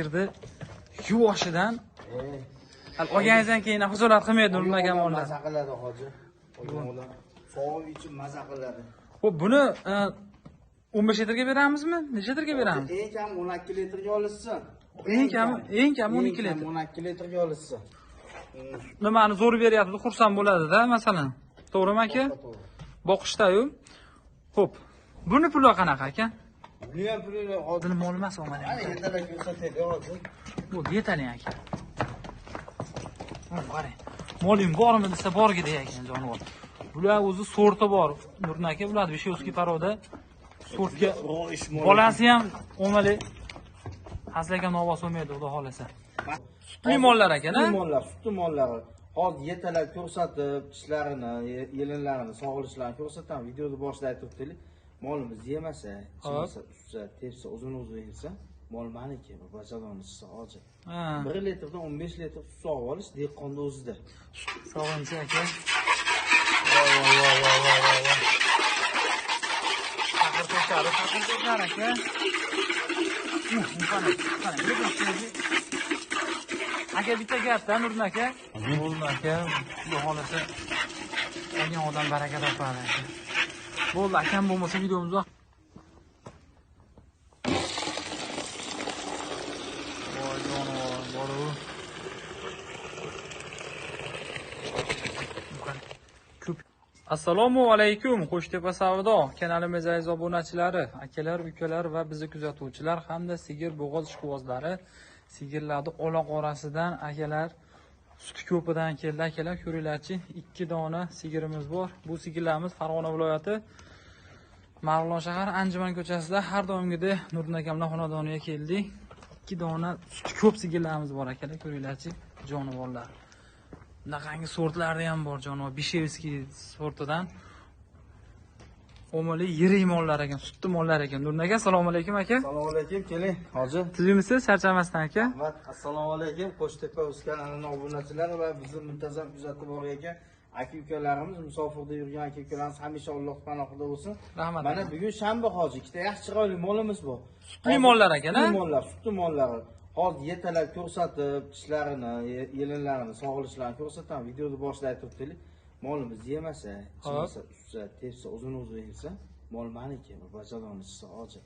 Sigirni yuvoshidan olganingizdan keyin xijolat qilmaydi nurlangan mollar. Maza qiladi hoji. Olganlar sog'ib ichib maza qiladi. Xo'p, buni 15 litrga beramizmi? Necha litrga beramiz? Eng kam 12 litrga olishsin. Eng kam 12 litr. 12 litrga olishsin. Nimani zo'r beryapti, xursand bo'ladi-da, masalan. To'g'rimi aka? Boqishda-yu. Xo'p. Buni puli qanaqa aka? Buni ham puli hoji. Buni mol emas, mana. Ana ertalab ko'rsatadi hoji. Bu yetaling aka. Qarang. Moling bormi desa borgidek ekan jonivor. Bular o'zi sorti bor. Nurna aka, bular Vishevskiy paroda sortga bolasi ham omali. Asliga novos olmaydi, xudo xolasa. Sutli mollar ekan-a? Sutli mollar. Hozir yetalab ko'rsatib, tishlarini, yelinlarini, sog'lishlarini ko'rsataman. Videoda boshida aytib o'tdik. Molimiz yemasa, ichmasa, ustsa, tepsa, o'zini-o'zi yesa, mol meniki, bachadonisi hoji. 1 litrdan 15 litr sut sog'ib olish dehqonning o'zida. Sog'inchi aka. Chaqirtirlar aka. Aka bitta gapda Nurna aka. Nurna aka, xudo xolasa olgan odam baraka topadi aka. Bo'ldi, akam bo'lmasa videomizni Assalomu alaykum, Qo'shtepa savdo kanalimiz aziz obunachilari, akalar, ukalar va bizni kuzatuvchilar hamda sigir bo'g'oz ishqibozlari, sigirlarning ola qorasidan akalar, suti ko'pidan keldi akalar, ko'ringlarchi, 2 dona sigirimiz bor. Bu sigirlarimiz Farg'ona viloyati Marg'ilon shahar Anjuman ko'chasida har doimgidek Nurdin akamlar xonadoniga keldik. 2 dona suti ko'p sigirlarimiz bor akalar, ko'ringlarchi, jonivorlar. Bunaqangi sortlarida ham bor jonivor, Vishevskiy sortidan. Omali yirik mollar ekan, sutli mollar ekan. Nurna aka, assalomu alaykum aka. Assalomu alaykum, keling, hoji. Tuzimisiz, charchamasdan aka. Rahmat. Assalomu alaykum, Qo'shtepa kanalining obunachilari va bizni muntazam kuzatib borgan aka-ukalarimiz, musofirda yurgan aka-ukalarimiz hamisha Alloh panohida bo'lsin. Rahmat. Mana bugun shanba hoji, ikkita yaxshi chiroyli molimiz bor. Sutli mollar ekan-a? Sutli mollar. Hozir yetalab ko'rsatib, tishlarini, yelinlarini, sog'lishlarini ko'rsataman. Videoda boshida aytib o'tdik. Molimiz yemasa, ichmasa, ustsa, tepsa, o'zini-o'zi yesa, mol meniki, bachadonisi hoji.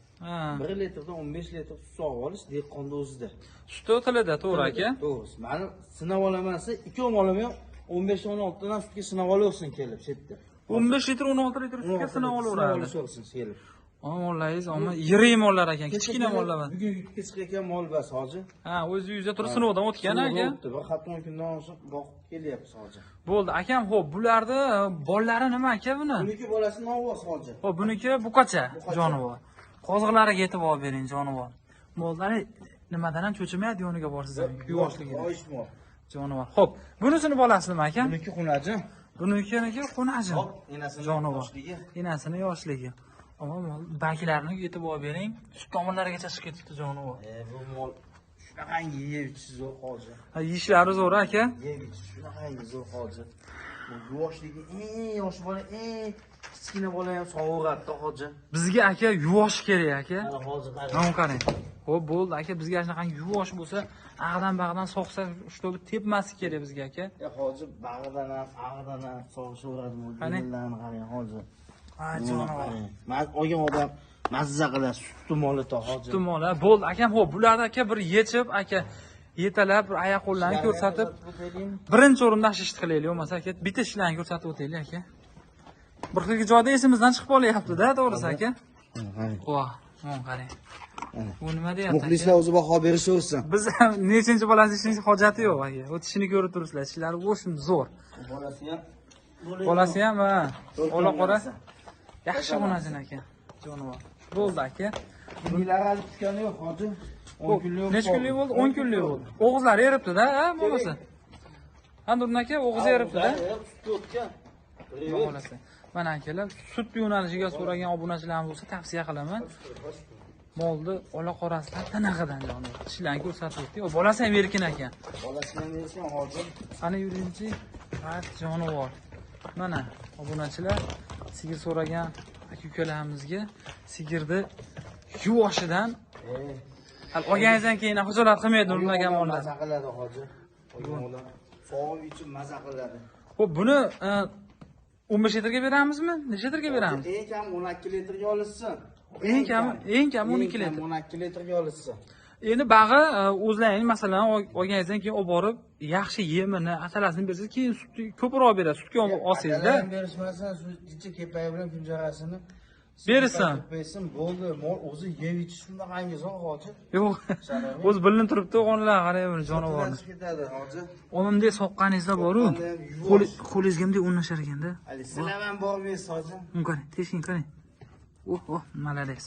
1 litrdan 15 litr sut sog'ib olish dehqonning o'zida. Suti o'tiladi, to'g'ri aka? To'g'ri. Meni sinab olaman desa, 2 molim ham 15-16 dan sutga sinab olaversin kelib, chetda. 15 litr, 16 litr sutga sinab olaveradi. Olaversin kelib. Mollaringiz, ammo yirik mollar ekan, kichkina mollar emas. Bugun yutga chiqayotgan mol bas hoji. Ha, o'zi yuzda turib sinovdan o'tgan aka. Bir hafta 10 kundan oshib boqib kelyapmiz hoji. Bo'ldi, akam, xo'p, bularni bollari nima aka buni? Buniki bolasi novvos hoji. Xo'p, buniki buqacha jonivor. Qoziqlariga yetib olib bering jonivor. Mollari nimadan ham cho'chimaydi yoniga borsiz, yuvoshligi. Oyishmo. Jonivor. Xo'p, bunisini bolasi nima aka? Buniki xunajin. Bunikini xunajin. Hop, enasini yoshligi. Enasini yoshligi. Ammo baklarini yetib olib bering. Sut tomonlarigacha chiqib ketibdi jonivor. Bu mol shunaqangi yeb ichish zo'r hoji. Ha, yishlari zo'r aka. Yeb ichish shunaqangi zo'r hoji. Bu yuvoshligi eng yosh bola, eng kichkina bola ham sog'uradi hoji. Bizga aka yuvosh kerak aka. Hoji, mana qarang. Xo'p, bo'ldi aka, bizga shunaqangi yuvosh bo'lsa, ag'dan soqsa, shtobi tepmasi kerak bizga aka. Hoji, bag'idan ham, ag'idan ham sog'ishaveradi bu yerlarni qarang hoji. Ha, jonivor. Men olgan odam mazza qiladi, sutli mol to hoji. Sutli mol. Bo'ldi akam, xo'p, bularni aka bir yechib, aka yetalab, bir oyoq qo'llarni ko'rsatib, birinchi o'rinda shishit qilaylik, bo'lmasa aka, bitta ishlarni ko'rsatib o'taylik aka. Bir xilgi joyda esimizdan chiqib qolyapti-da, to'g'risi aka. Voh, mana qarang. Bu nima deyapti? Muxlislar o'zi baho berishaversin. Biz nechinchi bolasi ishning hojati yo'q aka. O'tishini ko'rib turibsizlar. Ishlari o'shim zo'r. Bolasi ham ha, ola qora. Yaxshi xonajin aka. Jonivor. Bo'ldi aka. Bunlar hali tushgani yo'q hoji. 10 kunlik. Necha kunlik bo'ldi? 10 kunlik bo'ldi. O'g'izlari eribdi-da, ha, bolasi. Ha, Nurna aka, o'g'iz eribdi-da. Sut o'tgan. Bolasi. Mana akalar, sut yo'nalishiga so'ragan obunachilarimiz bo'lsa tavsiya qilaman. Molni ola qorasidan tanag'idan jonivor. Tishlarni ko'rsatib o'tdik. Bolasi ham erkin ekan. Bolasi ham erkin hoji. Qani yurinchi, faqat jonivor. Mana obunachilar sigir so'ragan aka-ukalarimizga sigirni yuvoshidan Hali olganingizdan keyin hijolat qilmaydi unaqa mollar. Maza qiladi hoji. Oymonlar sog'ib ichib maza qiladi. Xo'p, buni 15 litrga beramizmi? Necha litrga beramiz? Eng kam 12 litrga olishsin. Eng kam 12 litr. 12 litrga olishsin. Endi bag'i o'zlaring masalan olganingizdan keyin olib borib, yaxshi yemini, atalasini bersangiz, keyin sutni ko'proq berasiz. Sutga olsangiz-da. Berishmasa, sutchi kepayi bilan kunjarasini Bersin. Bersin, bo'ldi. Mol o'zi yeb ichish shunaqangiz hoji. Yo'q. O'zi bilinib turibdi, o'g'onlar qarang buni jonivorni. Ketadi hoji. Onimdek soqqaningizda bor-ku. Qo'lingizga bunday o'rnashar ekanda. Ali, sizlar ham bormaysiz hoji. Qani, teshing qani. Malades.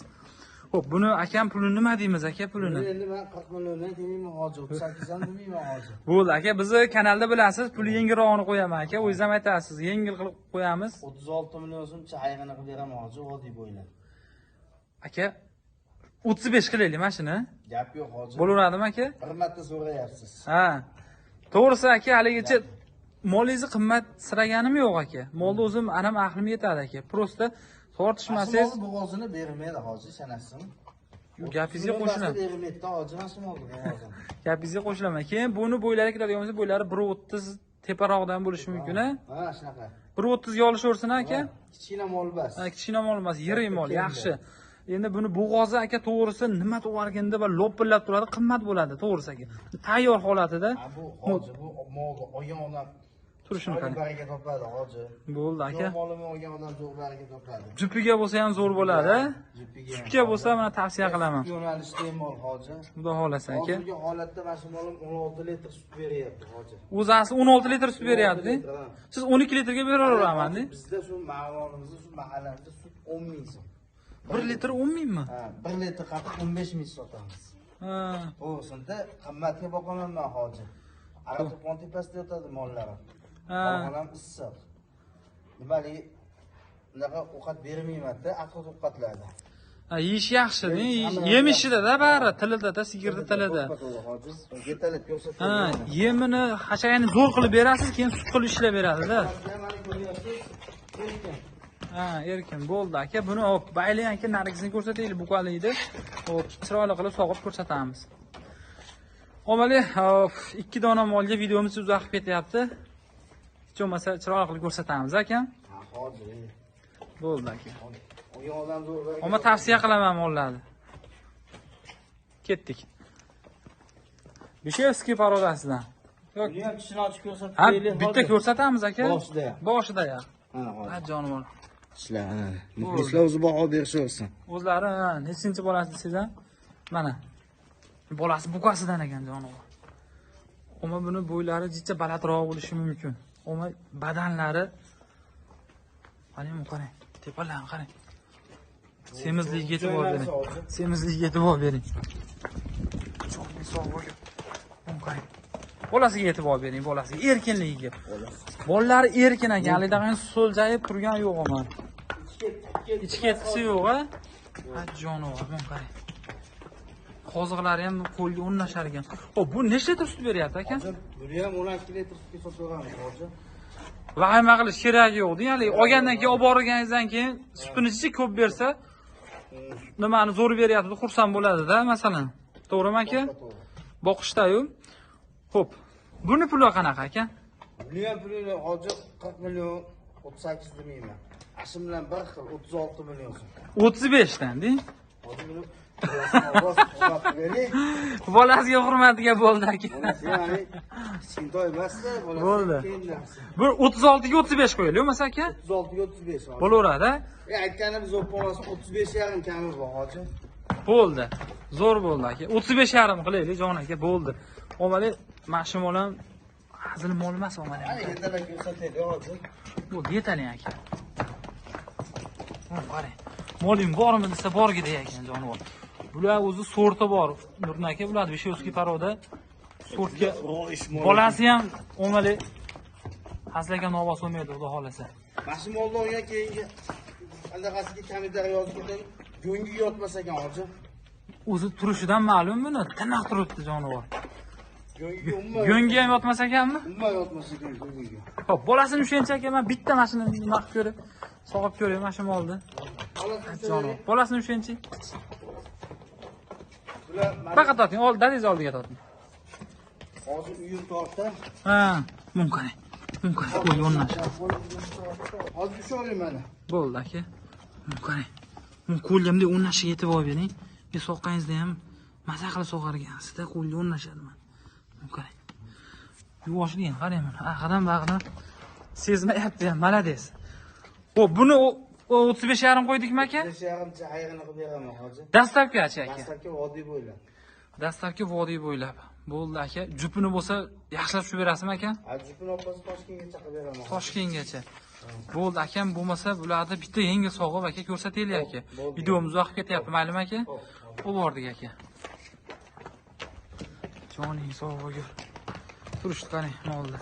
Xo'p, buni akam pulini nima deymiz aka pulini? Endi men 40 milliondan demayman hoji, 38 dan demayman hoji. Bo'ldi aka, bizni kanalda bilasiz, pul yengilrog'ini qo'yaman aka, o'zingiz ham aytasiz, yengil qilib qo'yamiz. 36 million so'm chayg'ini qilib beraman hoji, oddiy bo'ylar. Aka 35 qilaylik mana shuni. Gap yo'q hoji. Bo'laveradimi aka? Bir marta so'rayapsiz. Ha. To'g'risi aka, haligacha molingizni qimmat siraganim yo'q aka. Molni o'zim anam aqlim yetadi aka. Prosta tortishmasangiz bo'g'ozini bermaydi hoji, sanasizmi? Gapingizga qo'shilaman. Bermaydi hoji, mana shu molni bo'g'ozini. Gapingizga qo'shilaman. Keyin buni bo'ylari kiradigan bo'lsa, bo'ylari 1.30 teparoqdan bo'lishi mumkin a? Ha, shunaqa. 1.30 ga olishaversin aka. Kichkina mol bas. Ha, kichkina mol emas, yirik mol, yaxshi. Endi buni bo'g'ozi aka to'g'risi nima to'g'arganda va lopillab turadi, qimmat bo'ladi, to'g'risi aka. Tayyor holatida. Bu hoji, bu molni olgan odam turishini qani. Baraka topadi hoji. Bo'ldi aka. Molni olgan odam zo'r baraka topadi. Jupiga bo'lsa ham zo'r bo'ladi. Jupiga. Sutga bo'lsa mana tavsiya qilaman. Yo'nalishdagi mol hoji. Xudo xolasa aka. Hozirgi holatda mana shu molim 16 litr sut beryapti hoji. O'zi asli 16 litr sut beryapti. Siz 12 litrga beraveraman-da. Bizda shu ma'lumotimizni, shu mahallamizda sut 10 ming so'm. 1 litr 10 mingmi? Ha, 1 litr qatiq 15 ming sotamiz. Ha. To'g'risida qimmatga boqaman men hoji. Araqo'pon tepasida yotadi mollari. Ha. Onam issiq. Nimali unaqa ovqat bermayman-da, aql ovqatlarda. Ha, yeyish yaxshi-da, yemishida-da bari, tilida-da, sigirni tilida. Hoji, yetalab ko'rsatib. Ha, yemini hachagani zo'r qilib berasiz, keyin sut qilib ishlab beradi-da. Mana ko'ryapsiz, erkin. Ha, erkin bo'ldi aka. Buni hop, baylang aka, narigisini ko'rsataylik, buqalikni. Hop, chiroyli qilib sog'ib ko'rsatamiz. Omali, ikki dona molga videomiz uzoqib ketyapti. Hech bo'lmasa chiroyli qilib ko'rsatamiz aka. Ha, hozir. Bo'ldi aka. Olgan odam zo'r. Ammo tavsiya qilaman mollarni. Ketdik. Bishevskiy parodasidan. Yo'q, Buni ham tishini ochib ko'rsatib ha, beraylik. bitta ko'rsatamiz aka. Boshida. Boshida ya. Ha, hozir. Ha, jonivor. Tishlar, muxlislar o'zi baho berishaversin. O'zlari nechinchi bolasi desangiz, mana. Bolasi bukasidan ekan jonivor. Ammo buni bo'ylari jicha balandroq bo'lishi mumkin. Ammo badanlari qarang. Tepalarni qarang. Semizligiga e'tibor bering. Semizligiga e'tibor bering. Cho'g'ni sog' bo'lgan. Qarang. Bolasiga e'tibor bering, bolasiga erkinligiga. Bolalari erkin ekan, halidagan so'ljayib turgan yo'q ama. Ichki ketisi yo'q a? Ha, jonivor, men qarang. Qoziqlari ham qo'lga o'rnashar ekan. Xo'p, bu nechta litr sut beryapti aka? Buni ham 12 litr sutga sotaveramiz hozir. Vahima qilish kerak yo'q, ya'ni olgandan keyin olib borganingizdan keyin sutini ichi ko'p bersa, nimani zo'r beryapti, xursand bo'ladi-da, masalan. To'g'rimi aka? Boqishda-yu. Xo'p. Buni puli qanaqa aka? Buni ham puli hozir 40 million 38 demayman. Ashim bilan bir xil 36 million so'm. 35 dan-ding. Hozir buni Bolasiga hurmatiga bo'ldi aka. Ya'ni kichkintoy emasda, bolasi. Bo'ldi. Bu 36 ga 35 qo'yaylik, bo'lmasa aka? 36 ga 35 hozir. Bo'laveradi. Aytganimiz bo'lmasa 35,5 kamiz bor hozir. Bo'ldi. Zo'r bo'ldi aka. 35,5 qilaylik jon aka, bo'ldi. Omali mashmol ham hazil mol emas omali. Ana yetalak ko'rsataylik hozir. Bo'ldi, yetaling aka. Qarang. Moling bormi desa borgida ekan jonivor. Bular o'zi sorti bor. Nurna aka, bular Bishevskiy paroda sortga bolasi ham omali hazlaga novos bo'lmaydi, xudo xolasa. Mashmolni olgan keyingi andaqasiga kommentariy yozib qo'ying. Go'ngi yotmasa ekan hozir. O'zi turishidan ma'lum buni, tiniq turibdi jonivor. Go'ngi umuman Go'ngi ham yotmas ekanmi? umuman yotmasa ekan go'ngiga. Xo'p, bolasini o'shancha aka men bitta mashinani nima qilib ko'rib, sog'ib ko'ray, mashina oldi. Jonivor. Bolasini o'shancha. Faqat torting, dadingiz oldiga torting. Hozir uyim tortda. Ha, mumkin. Mumkin. Qo'y o'rnash. Hozir shu oling mana. Bo'ldi aka. Mumkin. Qo'limda o'rnashga yetib olbering. Men soqqangizda ham maza qilib so'g'argansizda qo'lga o'rnashadi mana. Mumkin. Yuvoshligin, qarang mana. Ag'dan-bag'dan sezmayapti ham, malades. Xo'p, buni 35,5 qo'ydikmi aka? 35,5 ayrini qilib beraman hozir. Dastlabki-chi aka. Dastlabki vodiy bo'ylab. Dastlabki vodiy bo'ylab. Bo'ldi aka. Jupini bo'lsa yaxshilab tushib berasizmi aka? Jupini opasi Toshkentgacha qilib beraman. Toshkentgacha. Bo'ldi akam, bo'lmasa bularni bitta yengil sog'ib aka ko'rsataylik aka. Videomiz vaqt ketyapti, maylum aka. O'bordik aka. Joning sog' bo'lgur. Turishdi qarang, molda.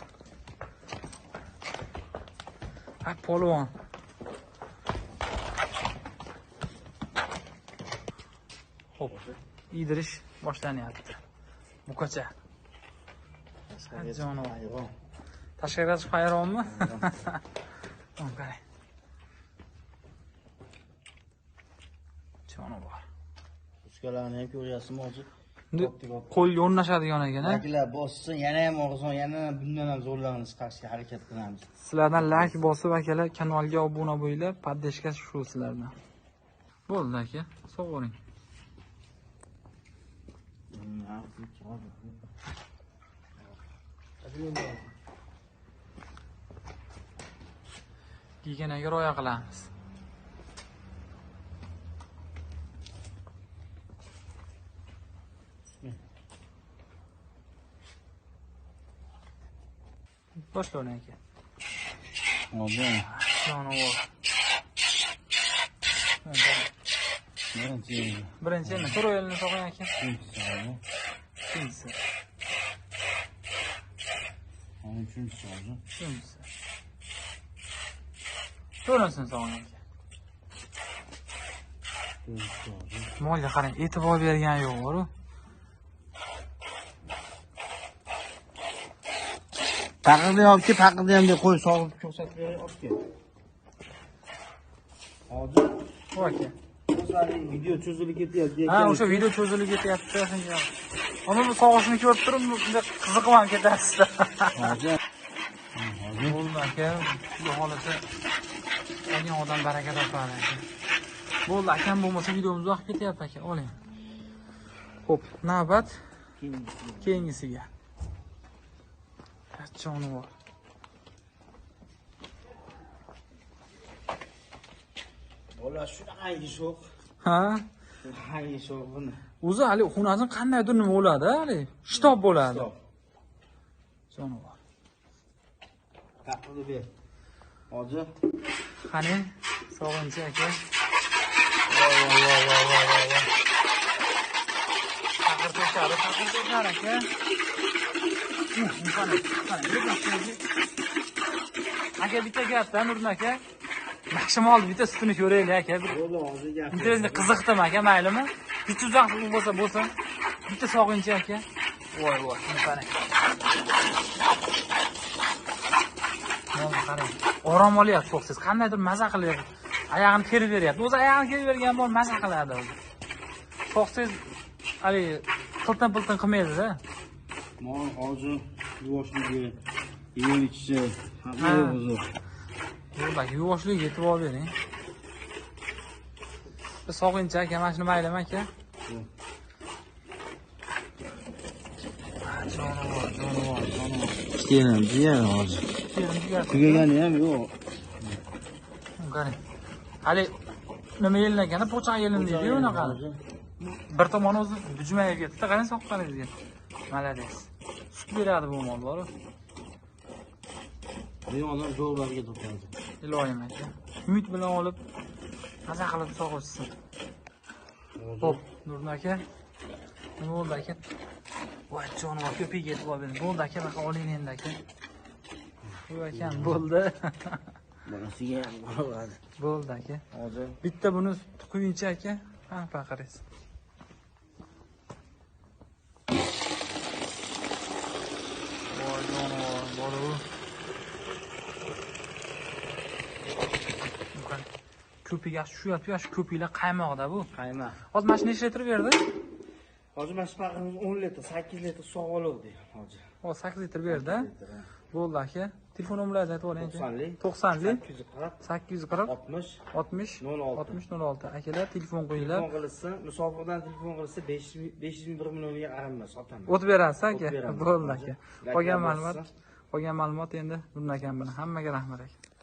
Ha, polvon. Xo'p, idirish boshlanyapti. Buqacha. Hayron. Tashqariga chiqib hayronmi? Qarang. Jonivor. Uskalarni ham ko'ryapsizmi hozir? Qo'lga o'rnashadigan ekan, a? Aklar bossin, yana ham og'zon, yana bundan ham zo'rlarni chiqarishga harakat qilamiz. Sizlardan like bosib akalar, kanalga obuna bo'linglar, poddeshka shu sizlardan. Bo'ldi aka, sog'oring. Gigienaga rioya qilamiz. Boshlayman aka. Hozir. Jonivor. Birinchi, tur elini sog'ing aka. Ikkinchisi. Uchinchisi. To'rtinchisi sog'ing aka. Molga qarang, e'tibor bergan yo'q-ku. Paqirni olib kelib, paqirni ham deb qo'y sog'ib ko'rsatib beray, olib kel. Hozir Bu aka. o'zlari video cho'zilib ketyapti. Ha, o'sha video cho'zilib ketyapti. Ammo bu sog'ishni ko'rib turib, bunday qiziqib ham ketasizda. Hozir. Bo'ldi aka. Bu holatda qolgan odam baraka topadi aka. Bo'ldi akam, bo'lmasa videomiz vaqt ketyapti aka. Oling. Xo'p, navbat keyingisiga. Jonivor. Bola shunaqangi sho'q. Ha? Shunaqangi sho'q buni. O'zi hali xonasini qandaydir nima bo'ladi, hali shitob bo'ladi. Jonivor. Paqirni ber. Hozir. Qani, sog'inchi aka. Paqir to'shadi aka. Aka bitta gapdan Nurun aka. Yaxshi mol bitta sutini ko'raylik aka. Internetga qiziqdim aka, maylimi? Bitta uzoq bo'lsa, bitta sog'inchi aka. Voy, qarang. Mana qarang. Orom olyapti so'qsiz. Qandaydir maza qilyapti. Oyog'ini terib beryapti. O'zi oyog'ini terib bergan mol maza qiladi o'zi. So'qsiz hali qiltin qilmaydi-da. Mol hozir yuvoshligi, yeyilishi, hamma o'zi. Bak, yuvoshlik yetib olbering. Biz sog'inchi aka, mana shuni maylimi aka? Jonivor. Keyin jiyan hozir. Tugagani ham yo'q. Qarang. Hali nima yelinagani, po'choq yelindi deydi unaqa. Bir tomoni o'zi bujmayib ketdi, qarang soqqaningizga. Malades. Sut beradi bu mol bor. Bemorlar zo'rlarga to'plandi. Iloyim aka. Umid bilan olib, maza qilib sog'ishsin. Xo'p, Nurun aka. Nima bo'ldi aka? Voy, jonivor ko'piga yetib oldi. Bo'ldi aka, baqa oling endi aka. Bu ekan, bo'ldi. Bunisiga ham bo'ladi. Bo'ldi aka. Hozir Bitta buni quyinchi aka. Ha, baqiringiz. Voy, jonivor, bor-ku. Ko'pik yaxshi tushyapti, yaxshi ko'piklar qaymoqda bu. qayma. Hozir mana shuni necha litr berdi? Hoji mana shu paqirimiz 10 litr, 8 litr sog' oluvdi, hoji. O 8 litr berdi. Bo'ldi aka. Telefon nomerlarini aytib o'ring aka. 90lik 90lik 840 840 60 60 06. 60 06. Akalar telefon qo'yinglar. Telefon qilsa, musofirdan telefon qilsa 500 ming 1 millionga qaramas, sotaman. O't berasiz aka. O't beramiz. Bo'ldi aka. Laklar Qolgan boshqa. ma'lumot endi bundan kam bilan. Hammaga rahmat aka.